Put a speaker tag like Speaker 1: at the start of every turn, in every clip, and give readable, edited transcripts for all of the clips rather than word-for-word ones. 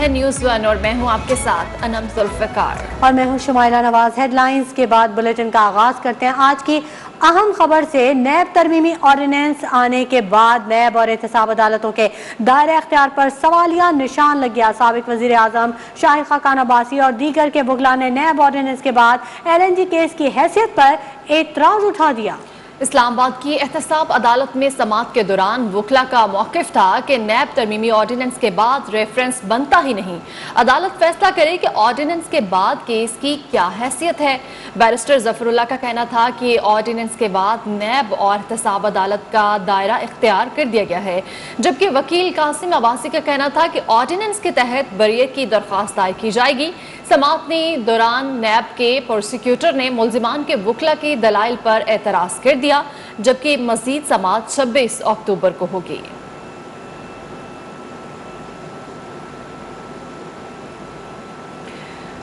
Speaker 1: है news one और मैं हूं आपके साथ अनम जुल्फ़िकार
Speaker 2: और मैं हूं शुमाइला नवाज। हेडलाइंस के बाद बुलेटिन का आगाज करते हैं आज की अहम खबर से। नैब तरमीमी ऑर्डिनेंस आने के बाद नैब और एहतसाब अदालतों के दायरे अख्तियार पर सवालिया निशान लग गया। साबिक वज़ीर आज़म शाहिद खाकान अब्बासी और दीगर के बुगला ने नैब ऑर्डिनेंस के बाद LNG केस की हैसियत पर एतराज़ उठा दिया।
Speaker 1: इस्लामाबाद की एहतसाब अदालत में समाअत के दौरान वकला का मौक़िफ़ था कि नैब तरमीमी ऑर्डिनेंस के बाद रेफरेंस बनता ही नहीं। अदालत फैसला करे कि ऑर्डिनेंस के बाद केस की क्या हैसियत है। बैरिस्टर ज़फ़रुल्लाह का कहना था कि ऑर्डिनेंस के बाद नैब और एहतसाब अदालत का दायरा इख्तियार कर दिया गया है, जबकि वकील कासिम अब्बासी का कहना था कि ऑर्डिनेंस के तहत बरियत की दरख्वास्त दायर की जाएगी। समाअत के दौरान नैब के प्रोसिक्यूटर ने मुल्जिमान के वकला के दलाइल पर एतराज़ कर दिया, जबकि मज़ीद समाअत 26 अक्टूबर को होगी।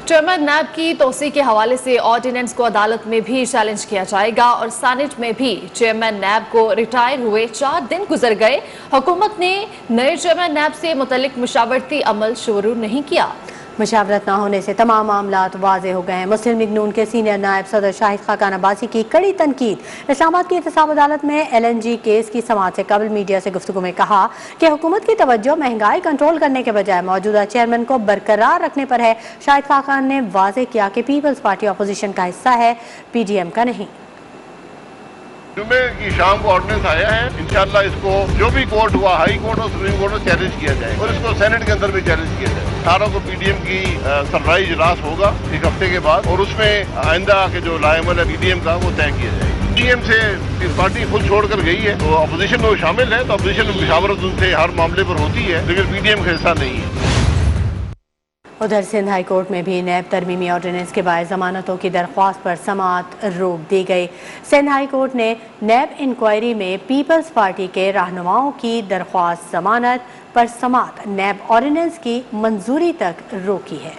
Speaker 1: चेयरमैन नैब की तोसी के हवाले से ऑर्डिनेंस को अदालत में भी चैलेंज किया जाएगा और सेनेट में भी। चेयरमैन नैब को रिटायर हुए 4 दिन गुजर गए, हुकूमत ने नए चेयरमैन नैब से मुतल्लिक मुशावरती अमल शुरू नहीं किया।
Speaker 2: मुशावरत न होने से तमाम मामलात वाज़े हो गए हैं। मुस्लिम लीग नून के सीनियर नायब सदर शाहिद खाकान अब्बासी की कड़ी तनकीद। इस्लामाबाद की एहतसाब अदालत में LNG केस की समाअत से कबल मीडिया से गुफ्तगू में कहा कि हुकूमत की तवज्जो महंगाई कंट्रोल करने के बजाय मौजूदा चेयरमैन को बरकरार रखने पर है। शाहिद खाकान ने वाज़े किया कि पीपल्स पार्टी अपोजिशन का हिस्सा है, PDM का नहीं।
Speaker 3: जुमे की शाम को ऑर्डिनेंस आया है, इंशाल्लाह इसको जो भी कोर्ट हुआ, हाई कोर्ट और सुप्रीम कोर्ट में चैलेंज किया जाए और इसको सेनेट के अंदर भी चैलेंज किया जाए। 18 को PDM की सरप्राइज इजलास होगा एक हफ्ते के बाद और उसमें आइंदा के जो लाएमल है PDM का वो तय किया जाएगा। PDM से पार्टी खुद छोड़कर गई है तो अपोजिशन में वो शामिल है, तो अपोजिशन में मुशावरत उनसे हर मामले पर होती है, लेकिन PDM का हिस्सा नहीं है।
Speaker 2: उधर सिंध हाई कोर्ट में भी नैब तरमीमी ऑर्डिनेंस के बाद जमानतों की दरख्वास्त पर समाअत रोक दी गई। सिंध हाई कोर्ट ने नैब इंक्वायरी में पीपल्स पार्टी के रहनुमाओं की दरख्वास्त जमानत पर समाअत नैब ऑर्डिनेंस की मंजूरी तक रोकी है,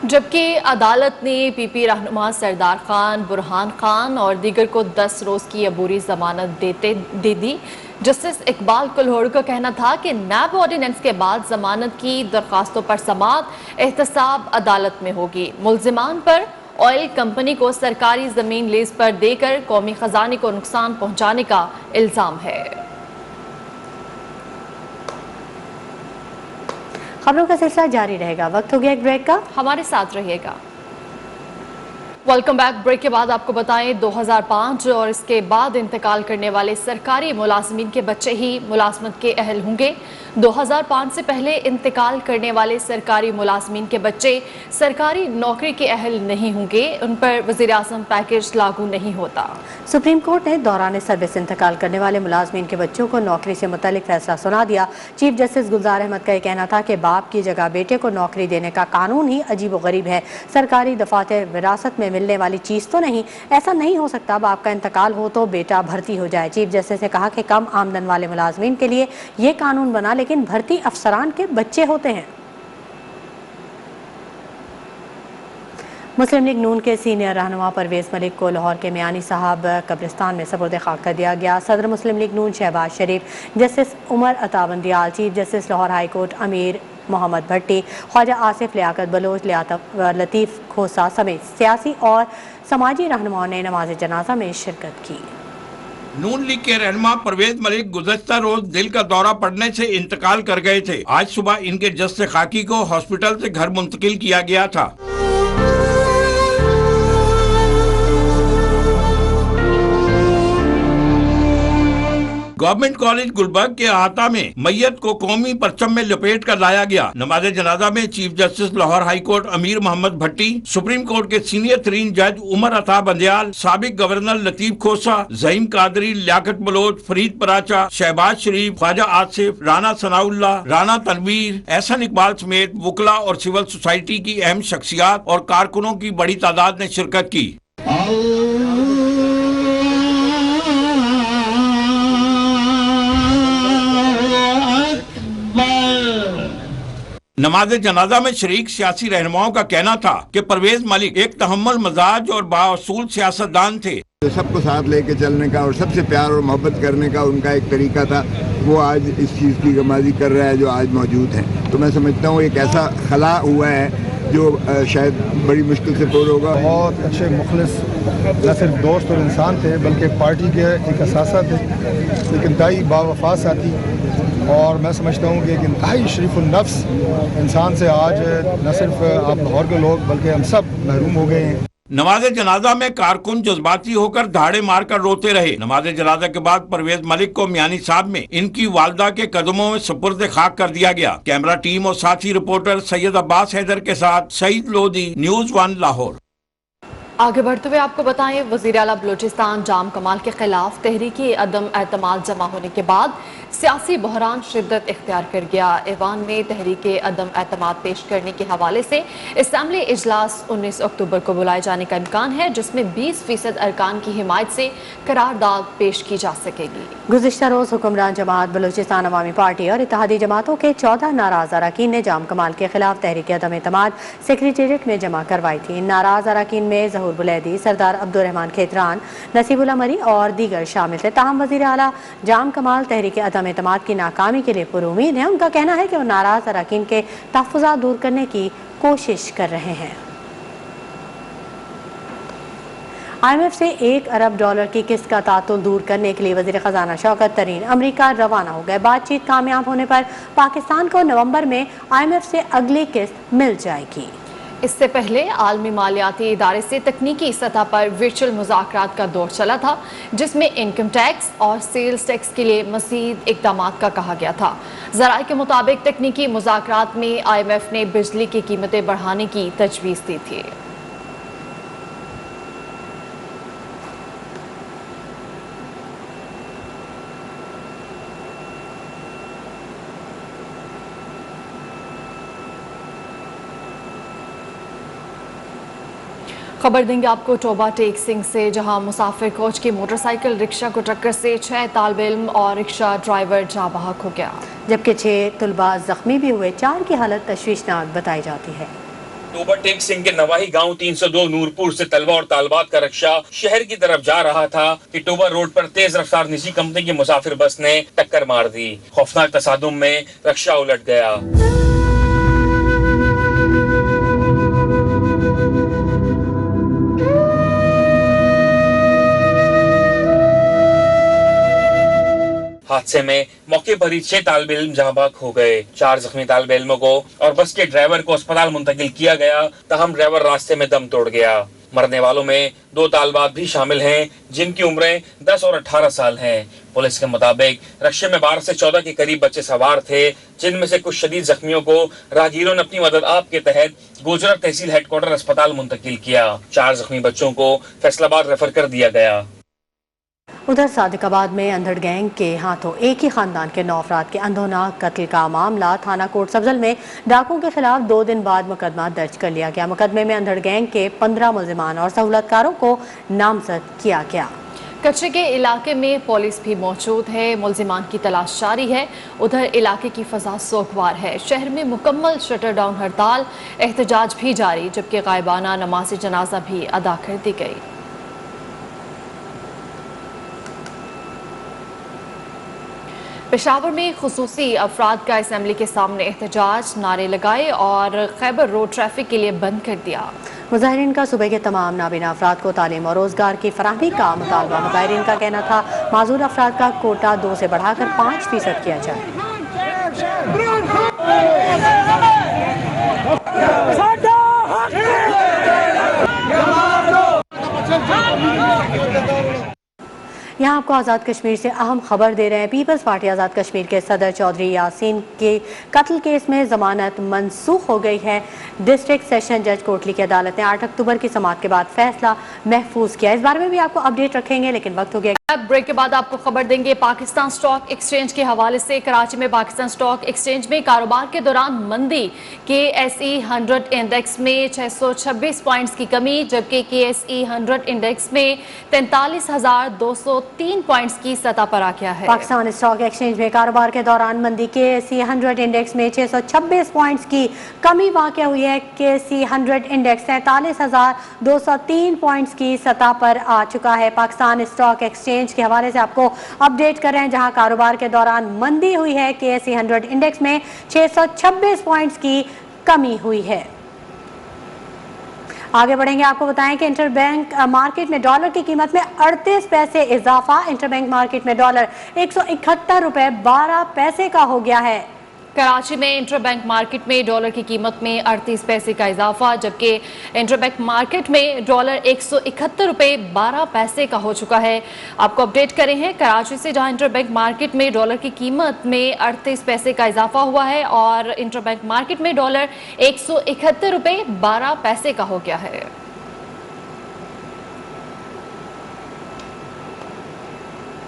Speaker 1: जबकि अदालत ने PP रहनुमा सरदार खान, बुरहान खान और दीगर को 10 रोज़ की अबूरी जमानत दे दी। जस्टिस इकबाल कुल्होड़ का कहना था कि नैब ऑर्डिनेंस के बाद जमानत की दरखास्तों पर समाअत एहतसाब अदालत में होगी। मुल्जिमान पर ऑयल कंपनी को सरकारी जमीन लीज पर देकर कौमी खजाने को नुकसान पहुंचाने का इल्जाम है।
Speaker 2: खबरों का सिलसिला जारी रहेगा। वक्त हो गया एक ब्रेक का,
Speaker 1: हमारे साथ रहिएगा। Welcome back. ब्रेक के बाद आपको बताएं 2005 और इसके बाद इंतकाल करने वाले सरकारी मुलाजमीन के बच्चे ही मुलाजमत के अहल होंगे। 2005 से पहले इंतकाल करने वाले सरकारी मुलाजमीन के बच्चे सरकारी नौकरी के अहल नहीं होंगे, उन पर वज़ीर आज़म पैकेज लागू नहीं होता।
Speaker 2: सुप्रीम कोर्ट ने दौरान सर्विस इंतकाल करने वाले मुलाजमीन के बच्चों को नौकरी से मुतल्लिक फैसला सुना दिया। चीफ जस्टिस गुलजार अहमद का यह कहना था कि बाप की जगह बेटे को नौकरी देने का कानून ही अजीब व गरीब है। सरकारी दफातर विरासत में मिलने वाली चीज़ तो नहीं, ऐसा नहीं हो सकता बाप का इंतकाल हो तो बेटा भर्ती हो जाए। चीफ जस्टिस ने कहा कि कम आमदन वाले मुलाजमीन के लिए ये कानून बना, लेकिन भर्ती अफसरान के बच्चे होते हैं। मुस्लिम लीग नून के सीनियर रहनुमा परवेज मलिक को लाहौर के मियानी साहब कब्रिस्तान में सपुर्द खाक कर दिया गया। सदर मुस्लिम लीग नून शहबाज शरीफ, justice Umar Ata Bandial, chief justice Lahore high court अमीर मोहम्मद भट्टी, ख्वाजा आसिफ लियाकत बलोच, लतीफ़ खोसा समेत सियासी और समाजी रहनुमाओं ने नमाज जनाजा में शिरकत की।
Speaker 4: नून लीग के रहनुमा परवेज मलिक गुज़श्ता रोज दिल का दौरा पड़ने से इंतकाल कर गए थे। आज सुबह इनके जस्से खाकी को हॉस्पिटल से घर मुंतकिल किया गया था। गवर्नमेंट कॉलेज गुलबर्ग के अहाता में मैयत को कौमी परचम में लपेट कर लाया गया। नमाज जनाजा में chief justice Lahore high court अमीर मोहम्मद भट्टी, सुप्रीम कोर्ट के सीनियर तरीन जज उमर अता बंदियाल, साबिक गवर्नर लतीफ खोसा, ज़हीम कादरी, लियाकत बलोच, फरीद पराचा, शहबाज शरीफ, ख्वाजा आसिफ, राना सनाउल्लाह, राना तनवीर, एहसन इकबाल समेत वकला और सिविल सोसाइटी की अहम शख्सियात और कारकुनों की बड़ी तादाद ने शिरकत की। नमाज जनाजा में शरीक सियासी रहनुमाओं का कहना था कि परवेज मलिक एक तहम्मुल मजाज और बाअसूल सियासतदान थे।
Speaker 5: सबको साथ लेके चलने का और सबसे प्यार और मोहब्बत करने का उनका एक तरीका था। वो आज इस चीज़ की गमाजी कर रहा है जो आज मौजूद है। तो मैं समझता हूँ एक ऐसा खला हुआ है जो शायद बड़ी मुश्किल से पूरा होगा।
Speaker 6: बहुत अच्छे मुखलिस न सिर्फ दोस्त और इंसान थे बल्कि पार्टी के एक असासा थे, एक इंतहाई बावफा साथी, और मैं समझता हूँ कि एक इंतहाई शरीफुल नफ्स इंसान से आज न सिर्फ आप लाहौर के लोग बल्कि हम सब महरूम हो गए हैं।
Speaker 4: नमाज जनाजा में कारकुन जज्बाती होकर धाड़े मारकर रोते रहे। नमाज जनाजा के बाद परवेज मलिक को मियानी साहब में इनकी वालदा के कदमों में सुपुर्द खाक कर दिया गया। कैमरा टीम और साथी रिपोर्टर सैयद अब्बास हैदर के साथ सईद लोधी, न्यूज़ 1 लाहौर।
Speaker 1: आगे बढ़ते हुए आपको बताएं, वज़ीर आला बलूचिस्तान जाम कमाल के खिलाफ तहरीकी अदम एतमाद जमा होने के बाद सियासी बहरान शिद्दत इख्तियार कर गया। ऐवान में तहरीके अदम एतमाद पेश करने के हवाले से असेंबली इजलास 19 अक्टूबर को बुलाए जाने का इम्कान है, जिसमें 20% अरकान की हिमायत से करारदाद पेश की जा सकेगी।
Speaker 2: गुज़िश्ता रोज़ हुक्मरान जमात बलूचिस्तान अवामी पार्टी और इत्तेहादी जमातों के 14 नाराज अरकान ने जाम कमाल के खिलाफ तहरीके अदम एतमाद सेक्रेटेरिएट में जमा करवाई थी। इन नाराज अरकान में ज़हूर बुलैदी, सरदार अब्दुर्रहमान खेतरान, नसीबुल्लाह मरी और दीगर शामिल थे। ताहम वज़ीर आला जाम कमाल तहरीके अदम एतमाद की नाकामी के लिए पुरुमीद है। उनका कहना है कि वो नाराज अरकान के तहफ़्फ़ुज़ात दूर करने की कोशिश कर रहे हैं। IMF से $1 अरब की किस्त का तातुल दूर करने के लिए वज़ीर ख़जाना शौकत तरीन अमेरिका रवाना हो गए। बातचीत कामयाब होने पर पाकिस्तान को नवंबर में IMF से अगली किस्त मिल जाएगी।
Speaker 1: इससे पहले आलमी मालियाती इदारे से तकनीकी सतह पर वर्चुअल मुज़ाकरात का दौर चला था, जिसमें इनकम टैक्स और सेल्स टैक्स के लिए मज़ीद इक़दाम का कहा गया था। ज़राए के मुताबिक तकनीकी मुज़ाकरात में IMF ने बिजली की कीमतें बढ़ाने की तजवीज़ दी थी। खबर देंगे आपको टोबा टेक सिंह से, जहां मुसाफिर कोच की मोटरसाइकिल रिक्शा को टक्कर से 6 तालिबे इल्म और रिक्शा ड्राइवर जाँ बहक हो गया,
Speaker 2: जबकि 6 तलबा जख्मी भी हुए। 4 की हालत तशवीशनाक बताई जाती है।
Speaker 7: टोबा टेक सिंह के नवाही गांव 302 नूरपुर से तलबा और तालबात का रिक्शा शहर की तरफ जा रहा था कि टोबा रोड पर तेज रफ्तार निजी कंपनी की मुसाफिर बस ने टक्कर मार दी। खौफनाक तसादुम में रिक्शा उलट गया। हादसे में मौके पर ही 6 तालिबे इल्म जहाँ बहक हो गए। 4 जख्मी तालिबे इल्मों को और बस के ड्राइवर को अस्पताल मुंतकिल किया गया, तहम ड्राइवर रास्ते में दम तोड़ गया। मरने वालों में 2 तालिबात भी शामिल हैं, जिनकी उम्रें 10 और 18 साल हैं। पुलिस के मुताबिक रिक्शे में 12 से 14 के करीब बच्चे सवार थे, जिनमें से कुछ शदीद जख्मियों को राहगीरों ने अपनी मदद आप के तहत गुजरात तहसील हेडक्वार्टर अस्पताल मुंतकिल किया। 4 जख्मी बच्चों को फैसलाबाद रेफर कर दिया गया।
Speaker 2: उधर सादिकाबाद में अंधड़ गैंग के हाथों एक ही खानदान के 9 अफराद के अंधोनाक कत्ल का मामला थाना कोट सब्जल में डाकुओं के खिलाफ 2 दिन बाद मुकदमा दर्ज कर लिया गया। मुकदमे में अंधड़ गैंग के 15 मुलजिमान और सहूलतकारों को नामजद किया गया।
Speaker 1: कचरे के इलाके में पुलिस भी मौजूद है, मुलजिमान की तलाश जारी है। उधर इलाके की फजा सोगवार है। शहर में मुकम्मल शटर डाउन हड़ताल, एहतजाज भी जारी, जबकि गायबाना नमाज जनाजा भी अदा कर दी गई। पेशावर में खुसूसी अफराद का असेंबली के सामने एहतजाज, नारे लगाए और खैबर रोड ट्रैफिक के लिए बंद कर दिया।
Speaker 2: मुजाहिरीन का सुबह के तमाम नाबीना अफराद को तालीम और रोजगार की फराहमी का मुतालबा। मुजाहिरीन का कहना था माजूर अफराद का कोटा 2 से बढ़ाकर 5% किया जाए। यहाँ आपको आज़ाद कश्मीर से अहम खबर दे रहे हैं। पीपल्स पार्टी आज़ाद कश्मीर के सदर चौधरी यासीन के कत्ल केस में ज़मानत मनसूख हो गई है। डिस्ट्रिक्ट सेशन जज कोटली की अदालत ने 8 अक्टूबर की समाअत के बाद फैसला महफूज किया। इस बारे में भी आपको अपडेट रखेंगे, लेकिन वक्त हो गया।
Speaker 1: ब्रेक के बाद आपको खबर देंगे पाकिस्तान स्टॉक एक्सचेंज के हवाले से। कराची में पाकिस्तान स्टॉक एक्सचेंज में कारोबार के दौरान मंदी, KSE 100 इंडेक्स में 626 पॉइंट्स की कमी, जबकि KSE 100 इंडेक्स में 43,203 3 पॉइंट्स की सतह पर आ गया है।
Speaker 2: पाकिस्तान स्टॉक एक्सचेंज में कारोबार के दौरान मंदी KSE 100 इंडेक्स में 626 पॉइंट्स की कमी वाक़ हुई है। KSE 100 इंडेक्स 43,203 पॉइंट्स की सतह पर आ चुका है। पाकिस्तान स्टॉक एक्सचेंज के हवाले से आपको अपडेट कर रहे हैं, जहां कारोबार के दौरान मंदी हुई है। KSE 100 इंडेक्स में 626 पॉइंट्स की कमी हुई है। आगे बढ़ेंगे, आपको बताएं कि इंटरबैंक मार्केट में डॉलर की कीमत में 38 पैसे इजाफा। इंटरबैंक मार्केट में डॉलर 171 रुपए 12 पैसे का हो गया है।
Speaker 1: कराची में इंटरबैंक मार्केट में डॉलर की कीमत में 38 पैसे का इजाफा, जबकि इंटरबैंक मार्केट में डॉलर 171 रुपए 12 पैसे का हो चुका है। आपको अपडेट करें हैं कराची से, जहां इंटरबैंक मार्केट में डॉलर की कीमत में 38 पैसे का इजाफा हुआ है और इंटरबैंक मार्केट में डॉलर 171 रुपए 12 पैसे का हो गया है।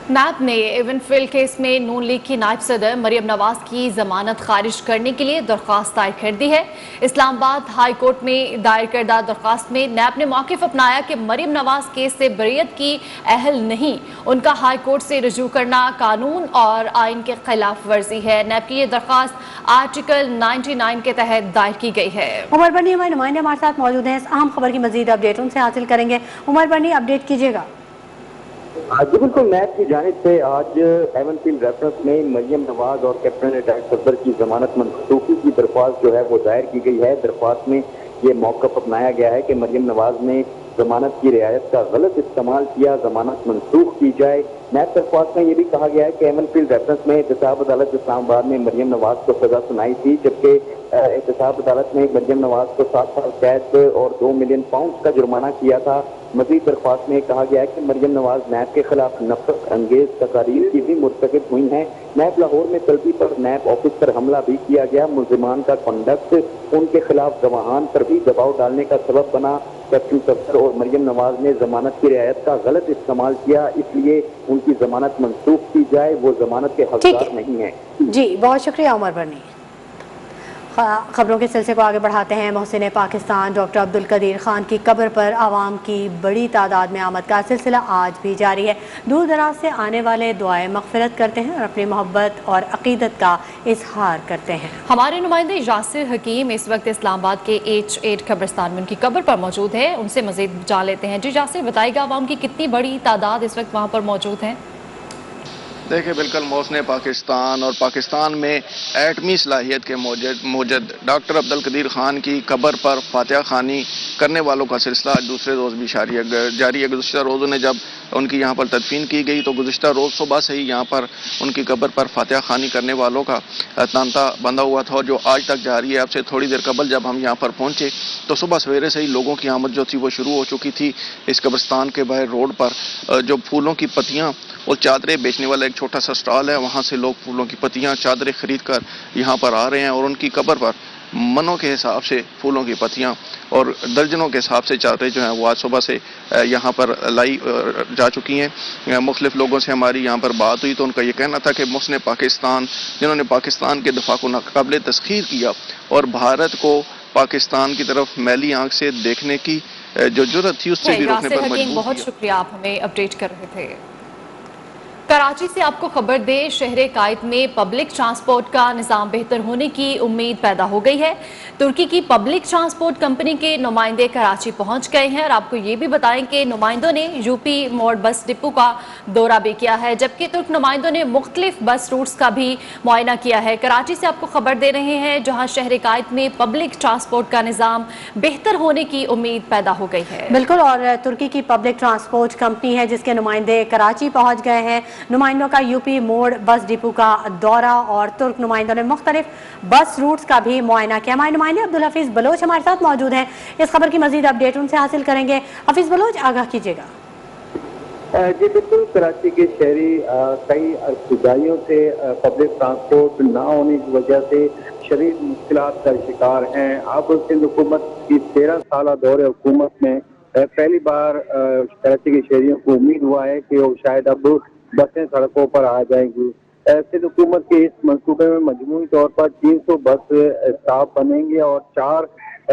Speaker 1: नैब ने इवनफिल केस में नून लीग की नायब सदर मरियम नवाज की जमानत खारिज करने के लिए दरख्वास्त दायर कर दी है। इस्लामाबाद हाई कोर्ट में दायर करदा दरख्वास्त में नैब ने मौक़िफ़ अपनाया कि मरियम नवाज केस से बरीयत की अहल नहीं, उनका हाई कोर्ट से रजू करना कानून और आइन के खिलाफ वर्जी है। नैब की ये दरख्वास्त आर्टिकल 99 के तहत दायर की गई है।
Speaker 2: उमर बनी हमारे नुमाइंदे हमारे साथ मौजूद हैं, इस अहम खबर की मजीद अपडेट उनसे हासिल करेंगे। उमर बनी, अपडेट कीजिएगा।
Speaker 8: जी बिल्कुल, नैब की जानिब से आज एवनफील्ड रेफरेंस में मरियम नवाज और कैप्टन रिटायर्ड सदर की जमानत मनसूखी की दरख्वास्त जो है वो दायर की गई है। दरख्वास्त में ये मौक़िफ़ अपनाया गया है कि मरियम नवाज ने जमानत की रियायत का गलत इस्तेमाल किया, जमानत मनसूख की जाए। नैब दरख्वास्त में ये भी कहा गया है कि एवनफील्ड रेफरेंस में एहतसाब अदालत इस्लामाबाद ने मरियम नवाज को सजा सुनाई थी, जबकि एहतसाब अदालत ने मरियम नवाज को 7 साल कैद और 2 मिलियन पाउंड का जुर्माना किया था। मज़ीद दरख्वास्त में कहा गया है कि मरियम नवाज नैब के खिलाफ नफरत अंगेज तकारीर की भी मुर्तकिब हुई हैं। नैब लाहौर में तलबी पर नैब ऑफिस पर हमला भी किया गया। मुल्जिमान का कंडक्ट उनके खिलाफ गवाहान पर भी दबाव डालने का सबब बना। कैप्टन सदर और मरियम नवाज ने जमानत की रियायत का गलत इस्तेमाल किया, इसलिए उनकी जमानत मनसूख की जाए, वो जमानत के हकदार नहीं है।
Speaker 2: जी बहुत शुक्रिया उमर बनी। खबरों के सिलसिले को आगे बढ़ाते हैं। मोहसिन पाकिस्तान डॉक्टर अब्दुल कदीर खान की कब्र पर आवाम की बड़ी तादाद में आमद का सिलसिला आज भी जारी है। दूर दराज से आने वाले दुआएं मग़फ़िरत करते हैं और अपनी मोहब्बत और अक़ीदत का इजहार करते हैं।
Speaker 1: हमारे नुमाइंदे यासिर हकीम इस वक्त इस्लामाबाद के H8 कब्रिस्तान में उनकी कब्र पर मौजूद है, उनसे मज़ीद जान लेते हैं। जी यासिर, बताइएगा आवाम की कितनी बड़ी तादाद इस वक्त वहाँ पर मौजूद है?
Speaker 9: देखिए बिल्कुल, मोहसिन पाकिस्तान और पाकिस्तान में एटमी सलाहियत के मौजूद डॉक्टर अब्दुल कदीर खान की कब्र पर फातिहा खानी करने वालों का सिलसिला दूसरे रोज़ भी जारी है। गुज़िश्ता रोज़ उन्हें जब उनकी यहाँ पर तदफीन की गई तो गुज़िश्ता रोज़ सुबह से ही यहाँ पर उनकी कब्र पर फातिहा खानी करने वालों का तांता बंधा हुआ था, जो आज तक जारी है। अब से थोड़ी देर कबल जब हम यहाँ पर पहुँचे तो सुबह सवेरे से ही लोगों की आमद जो थी वो शुरू हो चुकी थी। इस कब्रिस्तान के बाहर रोड पर जो फूलों की पत्तियाँ और चादरें बेचने वाला एक छोटा सा स्टॉल है, वहाँ से लोग फूलों की पत्तियाँ चादरें खरीद कर यहाँ पर आ रहे हैं और उनकी कब्र पर मनों के हिसाब से फूलों की पत्तियाँ और दर्जनों के हिसाब से चादरें जो हैं वो आज सुबह से यहाँ पर लाई जा चुकी हैं। मुख्तलिफ लोगों से हमारी यहाँ पर बात हुई तो उनका ये कहना था कि मोहसिन पाकिस्तान, जिन्होंने पाकिस्तान के दफा को नाकाबिल तस्खीर किया और भारत को पाकिस्तान की तरफ मैली आँख से देखने की जो जुर्रत थी उससे भी रोकने पर मजबूर।
Speaker 1: बहुत शुक्रिया, आप हमें अपडेट कर रहे थे। कराची से आपको खबर दे, शहर कायद में पब्लिक ट्रांसपोर्ट का निज़ाम बेहतर होने की उम्मीद पैदा हो गई है। तुर्की की पब्लिक ट्रांसपोर्ट कंपनी के नुमाइंदे कराची पहुंच गए हैं और आपको ये भी बताएं कि नुमाइंदों ने यूपी मोड़ बस डिपो का दौरा भी किया है, जबकि तुर्क नुमाइंदों ने मुख्तलिफ बस रूट्स का भी मुआयना किया है। कराची से आपको खबर दे रहे हैं, जहाँ शहर कायद में पब्लिक ट्रांसपोर्ट का निज़ाम बेहतर होने की उम्मीद पैदा हो गई है।
Speaker 2: बिल्कुल, और तुर्की की पब्लिक ट्रांसपोर्ट कंपनी है जिसके नुमाइंदे कराची पहुँच गए हैं। नुमाइंदों का यूपी मोड़ बस डिपो का दौरा और तुर्क नुमाइंदों ने मुख्तलिफ बस रूट्स का भी मुआयना किया। हमारे नुमाइंदे अब्दुल हफीज बलोच हमारे साथ मौजूद हैं, इस खबर की मजीद अपडेट उनसे हासिल करेंगे। हफीज बलोच, आगाह कीजिएगा।
Speaker 8: जी बिल्कुल, कराची के शहरी कई खुदाइयों से पब्लिक ट्रांसपोर्ट ना होने की वजह से शदीद मुश्किलात का शिकार हैं। अब सिंध हुकूमत की 13 साल दौरे हुकूमत में पहली बार कराची के शहरियों को उम्मीद हुआ है कि वो शायद अब बसें सड़कों पर आ जाएंगी। सिंध हुकूमत के इस मंसूबे में मजमूई तौर पर 300 बस स्टाफ बनेंगे और 4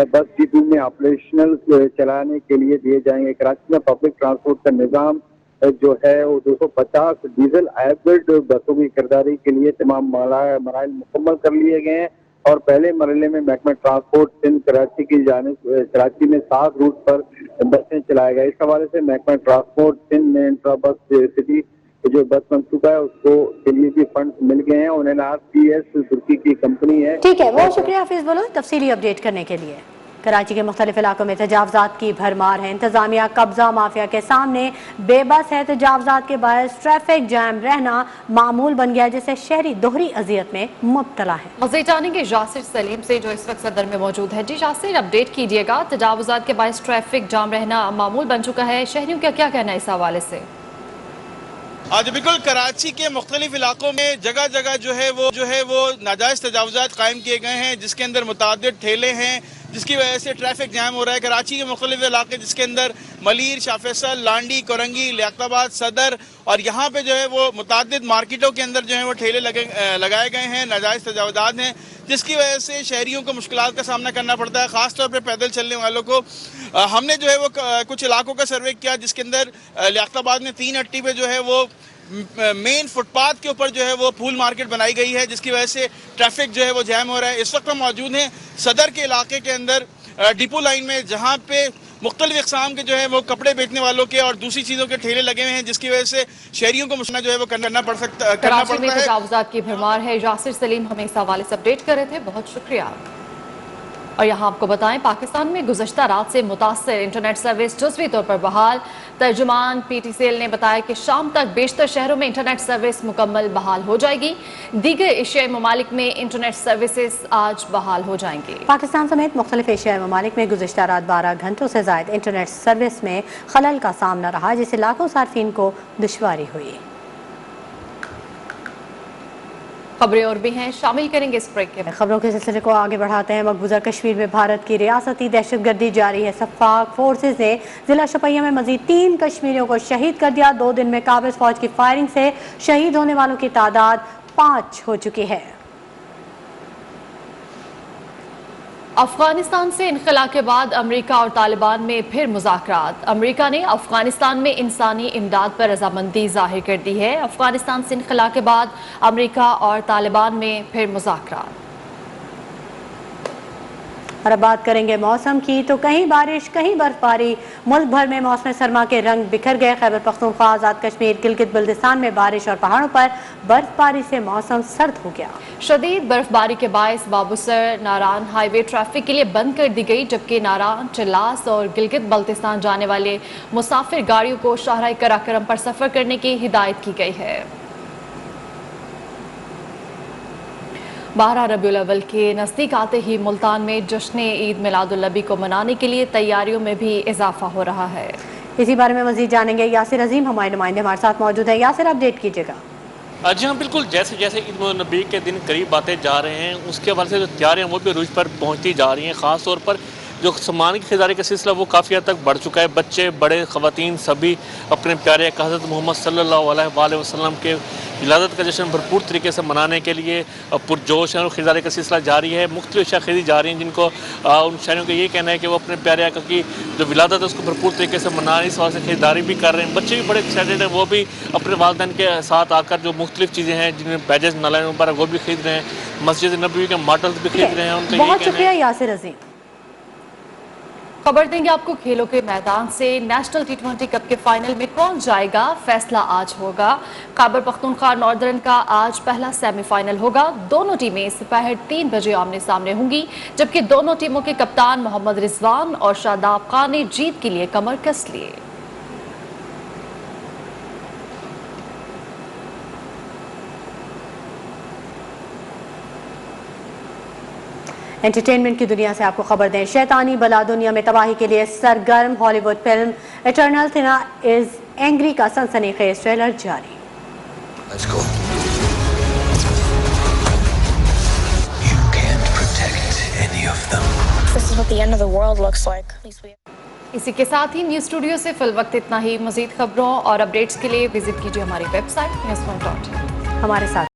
Speaker 8: बस डिपो में ऑपरेशनल चलाने के लिए दिए जाएंगे। कराची में पब्लिक ट्रांसपोर्ट का निज़ाम जो है वो 250 डीजल हाइब्रिड बसों की खरीदारी के लिए तमाम मराइल मुकम्मल कर लिए गए हैं और पहले मरहले में महकमा ट्रांसपोर्ट सिंध कराची की जानिब कराची में 7 रूट पर बसें चलाया गया। इस हवाले से महकमा ट्रांसपोर्ट सिंध में इंट्रा बस सिटी जो बस मनसूबा है उसको के लिए भी फंड मिल गए हैं। उन्हें RPS तुर्की की कंपनी है।
Speaker 2: ठीक है, बहुत शुक्रिया हाफिज बोलो तफसीली अपडेट करने के लिए। कराची के मुख्तलिफ इलाकों में तजावजात की भरमार है। इंतजामिया कब्जा माफिया के सामने बेबस है। तजावजात के बायस ट्रैफिक जैम रहना मामूल बन गया जिससे शहरी दोहरी अजियत में मुब्तला है।
Speaker 1: मज़ीद जानेंगे यासिर सलीम से जो इस वक्त सदर में मौजूद है। जी यासिर, अपडेट कीजिएगा। तजावजात के बायस ट्रैफिक जाम रहना मामूल बन चुका है, शहरियों का क्या कहना है इस हवाले से?
Speaker 10: आज बिल्कुल कराची के मुख्तलिफ इलाकों में जगह जगह जो है वो नाजायज तजावजात कायम किए गए हैं जिसके अंदर मुतादिद ठेले हैं जिसकी वजह से ट्रैफिक जैम हो रहा है। कराची के मुख्तलिफ इलाके जिसके अंदर मलीर, शाह फैसल, लांडी, कोरंगी, लियाकताबाद, सदर और यहाँ पे जो है वो मुतादिद मार्केटों के अंदर जो है वो ठेले लगाए गए हैं, नाजायज तजावजात हैं जिसकी वजह से शहरियों को मुश्किलात का सामना करना पड़ता है, ख़ासतौर पर पैदल चलने वालों को। हमने जो है वो कुछ इलाकों का सर्वे किया जिसके अंदर लियाकताबाद में 3 अट्टी पे जो है वो मेन फुटपाथ के ऊपर जो है वो फूल मार्केट बनाई गई है जिसकी वजह से ट्रैफिक जो है वो जैम हो रहा है। इस वक्त हम मौजूद हैं सदर के इलाके के अंदर डिपो लाइन में जहाँ पे मुख्तलिफ इक़साम के जो है वो कपड़े बेचने वालों के और दूसरी चीज़ों के ठेले लगे हुए हैं जिसकी वजह से शहरियों को मुश्किल जो है वो करना पड़ता है।
Speaker 1: तजावुज़ात की भरमार है। यासिर सलीम हमें इस हवाले से अपडेट कर रहे थे, बहुत शुक्रिया। और यहाँ आपको बताएं, पाकिस्तान में गुज़श्ता रात से मुतासर इंटरनेट सर्विस जुज़वी तौर पर बहाल। तर्जुमान PTCL ने बताया कि शाम तक बेशतर शहरों में इंटरनेट सर्विस मुकम्मल बहाल हो जाएगी। दीगर एशियाई ममालिक में इंटरनेट सर्विसेज आज बहाल हो जाएंगे।
Speaker 2: पाकिस्तान समेत मुख्तलिफ एशियाई ममालिक में गुज़श्ता रात 12 घंटों से ज़ायद इंटरनेट सर्विस में खलल का सामना रहा जिससे लाखों सार्फिन को दुश्वारी हुई।
Speaker 1: खबरें और भी हैं, शामिल करेंगे इस ब्रेक के बाद।
Speaker 2: खबरों के सिलसिले को आगे बढ़ाते हैं। मकबूजा कश्मीर में भारत की रियासती दहशतगर्दी जारी है। सफ़ाक फोर्सेज ने जिला शोपियां में मजीद 3 कश्मीरियों को शहीद कर दिया। 2 दिन में काबिज फौज की फायरिंग से शहीद होने वालों की तादाद 5 हो चुकी है।
Speaker 1: अफगानिस्तान से इनखला के बाद अमेरिका और तालिबान में फिर मुज़ाकरात। अमेरिका ने अफगानिस्तान में इंसानी इमदाद पर रजामंदी जाहिर कर दी है। अफगानिस्तान से इनखला के बाद अमेरिका और तालिबान में फिर मुज़ाकरात।
Speaker 2: और अब बात करेंगे मौसम की, तो कहीं बारिश कहीं बर्फबारी। मुल्क भर में मौसम सरमा के रंग बिखर गए। खैबर पख्तूनख्वा, आज़ाद कश्मीर, गिलगित बल्तिस्तान में बारिश और पहाड़ों पर बर्फबारी से मौसम सर्द हो गया।
Speaker 1: शदीद बर्फबारी के बायस बाबूसर नारान हाईवे ट्रैफिक के लिए बंद कर दी गई, जबकि नारान, चिल्लास और गिलगित बल्तिस्तान जाने वाले मुसाफिर गाड़ियों को शाहराह कराकरम पर सफ़र करने की हिदायत की गई है। 12 रबीउल अव्वल के नज़दीक आते ही मुल्तान में जश्न ईद मिलादुल नबी को मनाने के लिए तैयारियों में भी इजाफा हो रहा है।
Speaker 2: इसी बारे में मज़ीद जानेंगे। यासिर अजीम हमारे नुमाइंदे हमारे साथ मौजूद है। यासिर, अपडेट कीजिएगा।
Speaker 11: जी हाँ, बिल्कुल। जैसे जैसे ईद मिलादुल नबी के दिन करीब आते जा रहे हैं उसके हवाले से जो तैयारियाँ वो भी रूज पर पहुँचती जा रही हैं। ख़ास तौर पर जो सामान की खरीदारी का सिलसिला वो काफ़ी हद तक बढ़ चुका है। बच्चे, बड़े, ख़वातीन सभी अपने प्यारे हज़रत मोहम्मद सल्लल्लाहु अलैहि वसल्लम के विलादत का जश्न भरपूर तरीके से मनाने के लिए पुरजोश है और ख़रीदारी का सिलसिला जारी है। मुख्तलिफ अशिया खरीदी जा रही हैं जिनको उन शहरों का ये कहना है कि वो अपने प्यारे आका की जो विलादत है उसको भरपूर तरीके से मना इस वजह से खरीदारी भी कर रहे हैं। बच्चे भी बड़े एक्साइटेड हैं, वो भी अपने वालिदैन के साथ आकर जो मुख्तलिफ चीज़ें हैं जिनमें बैजेस नालायन पर वो भी खरीद रहे हैं। मस्जिद नबवी के मॉडल्स भी खरीद रहे हैं। उनका
Speaker 2: बहुत शुक्रिया यासिर अजीम।
Speaker 1: खबर देंगे आपको खेलों के मैदान से। नेशनल T20 कप के फाइनल में कौन जाएगा, फैसला आज होगा। खैबर पख्तूनख्वा नॉर्दर्न का आज पहला सेमीफाइनल होगा। दोनों टीमें दोपहर 3 बजे आमने सामने होंगी, जबकि दोनों टीमों के कप्तान मोहम्मद रिजवान और शादाब खान ने जीत के लिए कमर कस लिए।
Speaker 2: एंटरटेनमेंट की दुनिया से आपको खबर दें। शैतानी बला दुनिया में तबाही के लिए सरगर्म Hollywood film eternal Thina is angry का सनसनीखेज ट्रेलर जारी।
Speaker 12: Let's go. You can't protect any of them. This is what the end of the world looks like.
Speaker 1: इसी के साथ ही न्यूज़ स्टूडियो से फिल वक्त इतना ही। मजीद खबरों और अपडेट्स के लिए विजिट कीजिए हमारी वेबसाइट news1.in।
Speaker 2: हमारे साथ